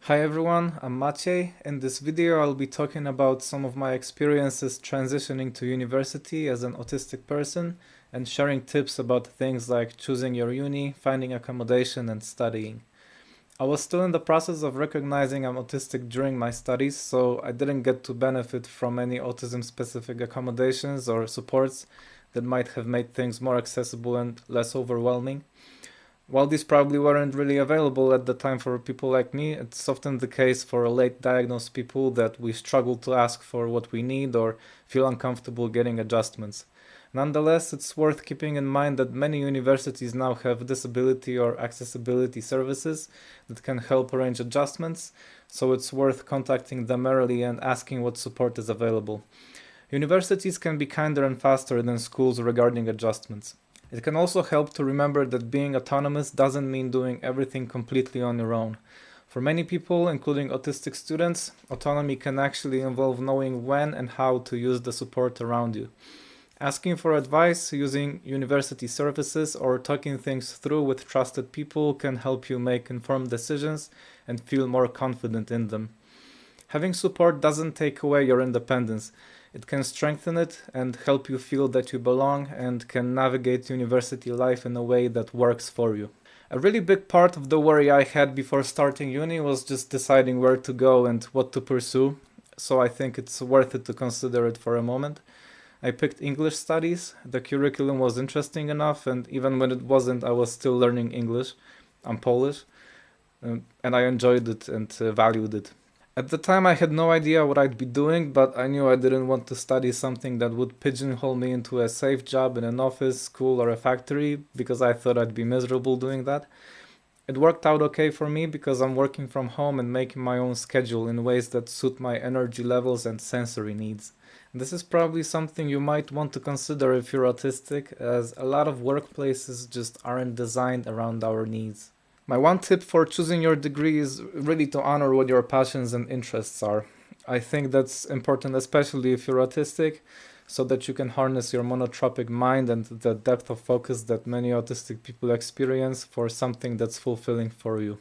Hi everyone, I'm Maciej. In this video I'll be talking about some of my experiences transitioning to university as an autistic person and sharing tips about things like choosing your uni, finding accommodation and studying. I was still in the process of recognizing I'm autistic during my studies, so I didn't get to benefit from any autism-specific accommodations or supports that might have made things more accessible and less overwhelming. While these probably weren't really available at the time for people like me, it's often the case for late diagnosed people that we struggle to ask for what we need or feel uncomfortable getting adjustments. Nonetheless, it's worth keeping in mind that many universities now have disability or accessibility services that can help arrange adjustments, so it's worth contacting them early and asking what support is available. Universities can be kinder and faster than schools regarding adjustments. It can also help to remember that being autonomous doesn't mean doing everything completely on your own. For many people, including autistic students, autonomy can actually involve knowing when and how to use the support around you. Asking for advice, using university services, or talking things through with trusted people can help you make informed decisions and feel more confident in them. Having support doesn't take away your independence. It can strengthen it and help you feel that you belong and can navigate university life in a way that works for you. A really big part of the worry I had before starting uni was just deciding where to go and what to pursue, so I think it's worth it to consider it for a moment. I picked English studies. The curriculum was interesting enough, and even when it wasn't, I was still learning English. I'm Polish, and I enjoyed it and valued it. At the time, I had no idea what I'd be doing, but I knew I didn't want to study something that would pigeonhole me into a safe job in an office, school, or a factory, because I thought I'd be miserable doing that. It worked out okay for me because I'm working from home and making my own schedule in ways that suit my energy levels and sensory needs. This is probably something you might want to consider if you're autistic, as a lot of workplaces just aren't designed around our needs. My one tip for choosing your degree is really to honor what your passions and interests are. I think that's important, especially if you're autistic, so that you can harness your monotropic mind and the depth of focus that many autistic people experience for something that's fulfilling for you.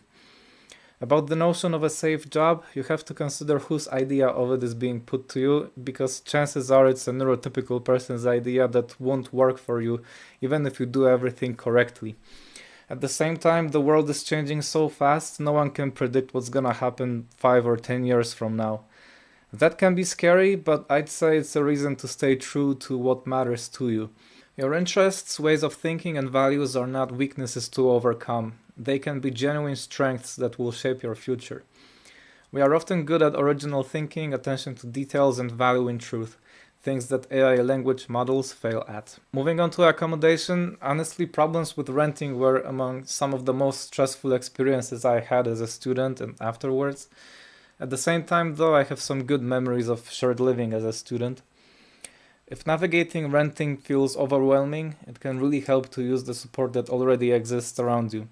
About the notion of a safe job, you have to consider whose idea of it is being put to you, because chances are it's a neurotypical person's idea that won't work for you, even if you do everything correctly. At the same time, the world is changing so fast, no one can predict what's gonna happen 5 or 10 years from now. That can be scary, but I'd say it's a reason to stay true to what matters to you. Your interests, ways of thinking, and values are not weaknesses to overcome. They can be genuine strengths that will shape your future. We are often good at original thinking, attention to details, and valuing truth, things that AI language models fail at. Moving on to accommodation, honestly, problems with renting were among some of the most stressful experiences I had as a student and afterwards. At the same time, though, I have some good memories of shared living as a student. If navigating renting feels overwhelming, it can really help to use the support that already exists around you.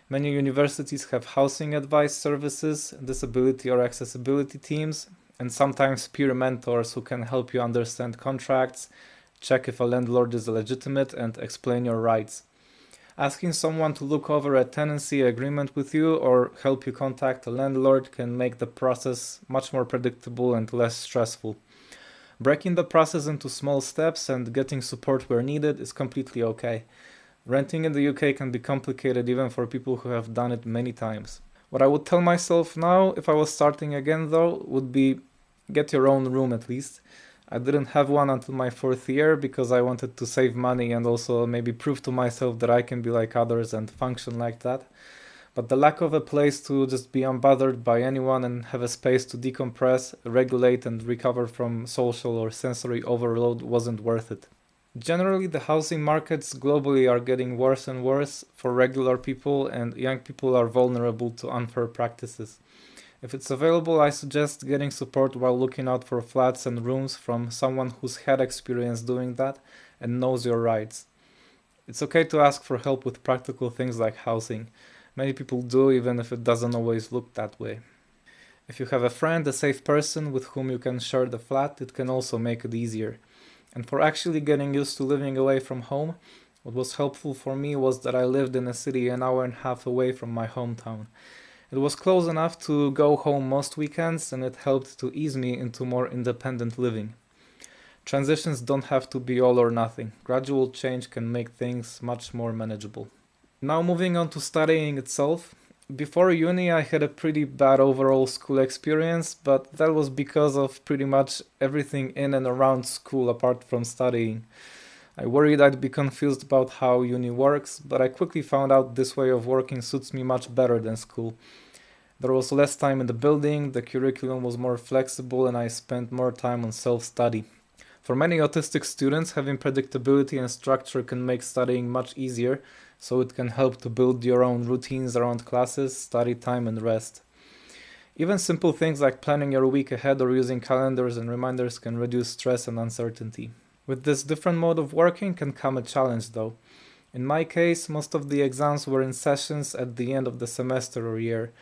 Many universities have housing advice services, disability or accessibility teams, and sometimes peer mentors who can help you understand contracts, check if a landlord is legitimate, and explain your rights. Asking someone to look over a tenancy agreement with you or help you contact a landlord can make the process much more predictable and less stressful. Breaking the process into small steps and getting support where needed is completely okay. Renting in the UK can be complicated even for people who have done it many times. What I would tell myself now, if I was starting again though, would be get your own room at least. I didn't have one until my 4th year because I wanted to save money and also maybe prove to myself that I can be like others and function like that. But the lack of a place to just be unbothered by anyone and have a space to decompress, regulate, and recover from social or sensory overload wasn't worth it. Generally, the housing markets globally are getting worse and worse for regular people, and young people are vulnerable to unfair practices. If it's available, I suggest getting support while looking out for flats and rooms from someone who's had experience doing that and knows your rights. It's okay to ask for help with practical things like housing. Many people do, even if it doesn't always look that way. If you have a friend, a safe person with whom you can share the flat, it can also make it easier. And for actually getting used to living away from home, what was helpful for me was that I lived in a city an hour and a half away from my hometown. It was close enough to go home most weekends, and it helped to ease me into more independent living. Transitions don't have to be all or nothing. Gradual change can make things much more manageable. Now moving on to studying itself. Before uni, I had a pretty bad overall school experience, but that was because of pretty much everything in and around school apart from studying. I worried I'd be confused about how uni works, but I quickly found out this way of working suits me much better than school. There was less time in the building, the curriculum was more flexible, and I spent more time on self-study. For many autistic students, having predictability and structure can make studying much easier, so it can help to build your own routines around classes, study time, and rest. Even simple things like planning your week ahead or using calendars and reminders can reduce stress and uncertainty. With this different mode of working can come a challenge though. In my case, most of the exams were in sessions at the end of the semester or year.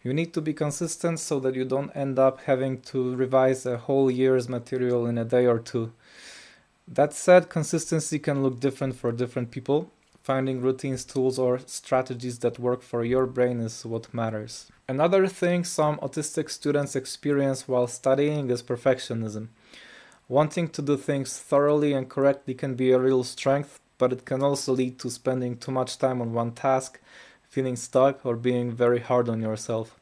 You need to be consistent so that you don't end up having to revise a whole year's material in a day or two. That said, consistency can look different for different people. Finding routines, tools, or strategies that work for your brain is what matters. Another thing some autistic students experience while studying is perfectionism. Wanting to do things thoroughly and correctly can be a real strength, but it can also lead to spending too much time on one task, feeling stuck, or being very hard on yourself.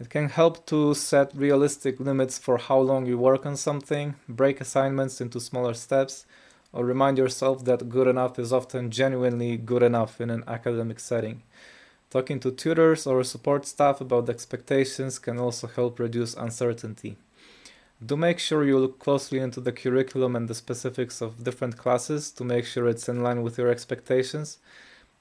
It can help to set realistic limits for how long you work on something, break assignments into smaller steps, or remind yourself that good enough is often genuinely good enough in an academic setting. Talking to tutors or support staff about expectations can also help reduce uncertainty. Do make sure you look closely into the curriculum and the specifics of different classes to make sure it's in line with your expectations.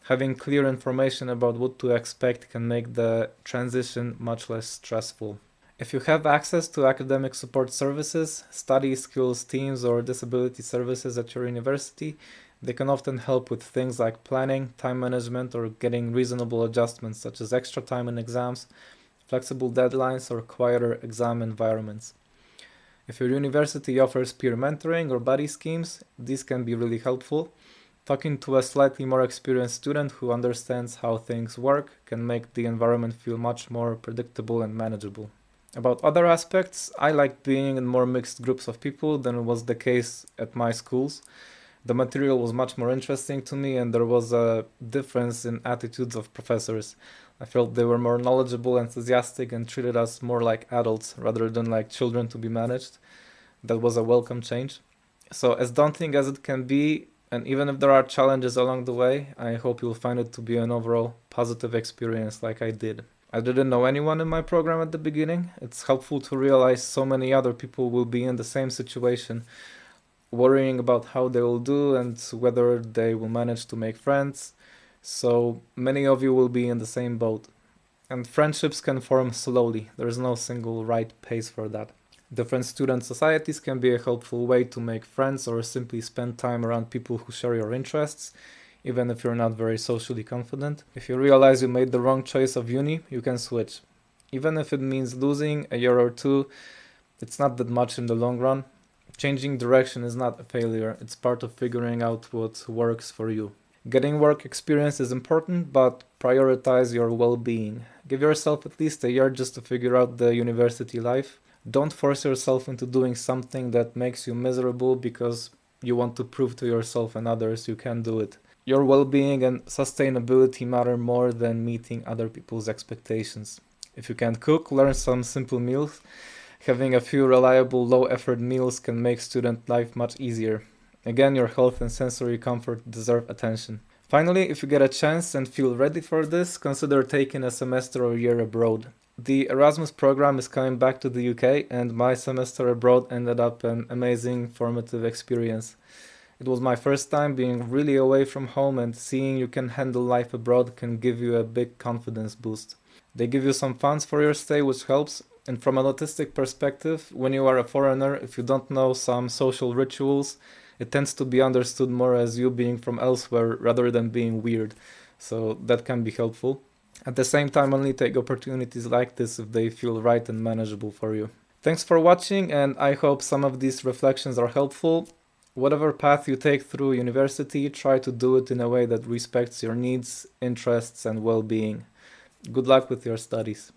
Having clear information about what to expect can make the transition much less stressful. If you have access to academic support services, study skills teams, or disability services at your university, they can often help with things like planning, time management, or getting reasonable adjustments such as extra time in exams, flexible deadlines, or quieter exam environments. If your university offers peer mentoring or buddy schemes, these can be really helpful. Talking to a slightly more experienced student who understands how things work can make the environment feel much more predictable and manageable. About other aspects, I like being in more mixed groups of people than was the case at my schools. The material was much more interesting to me, and there was a difference in attitudes of professors. I felt they were more knowledgeable, enthusiastic, and treated us more like adults rather than like children to be managed. That was a welcome change. So as daunting as it can be, and even if there are challenges along the way, I hope you'll find it to be an overall positive experience like I did. I didn't know anyone in my program at the beginning. It's helpful to realize so many other people will be in the same situation, worrying about how they will do and whether they will manage to make friends. So many of you will be in the same boat. And friendships can form slowly. There's no single right pace for that. Different student societies can be a helpful way to make friends or simply spend time around people who share your interests, even if you're not very socially confident. If you realize you made the wrong choice of uni, you can switch. Even if it means losing a year or two, it's not that much in the long run. Changing direction is not a failure, it's part of figuring out what works for you. Getting work experience is important, but prioritize your well-being. Give yourself at least a year just to figure out the university life. Don't force yourself into doing something that makes you miserable because you want to prove to yourself and others you can do it. Your well-being and sustainability matter more than meeting other people's expectations. If you can't cook, learn some simple meals. Having a few reliable, low-effort meals can make student life much easier. Again, your health and sensory comfort deserve attention. Finally, if you get a chance and feel ready for this, consider taking a semester or year abroad. The Erasmus program is coming back to the UK, and my semester abroad ended up an amazing formative experience. It was my first time being really away from home, and seeing you can handle life abroad can give you a big confidence boost. They give you some funds for your stay, which helps. And from an autistic perspective, when you are a foreigner, if you don't know some social rituals, it tends to be understood more as you being from elsewhere rather than being weird. So that can be helpful. At the same time, only take opportunities like this if they feel right and manageable for you. Thanks for watching, and I hope some of these reflections are helpful. Whatever path you take through university, try to do it in a way that respects your needs, interests, and well-being. Good luck with your studies.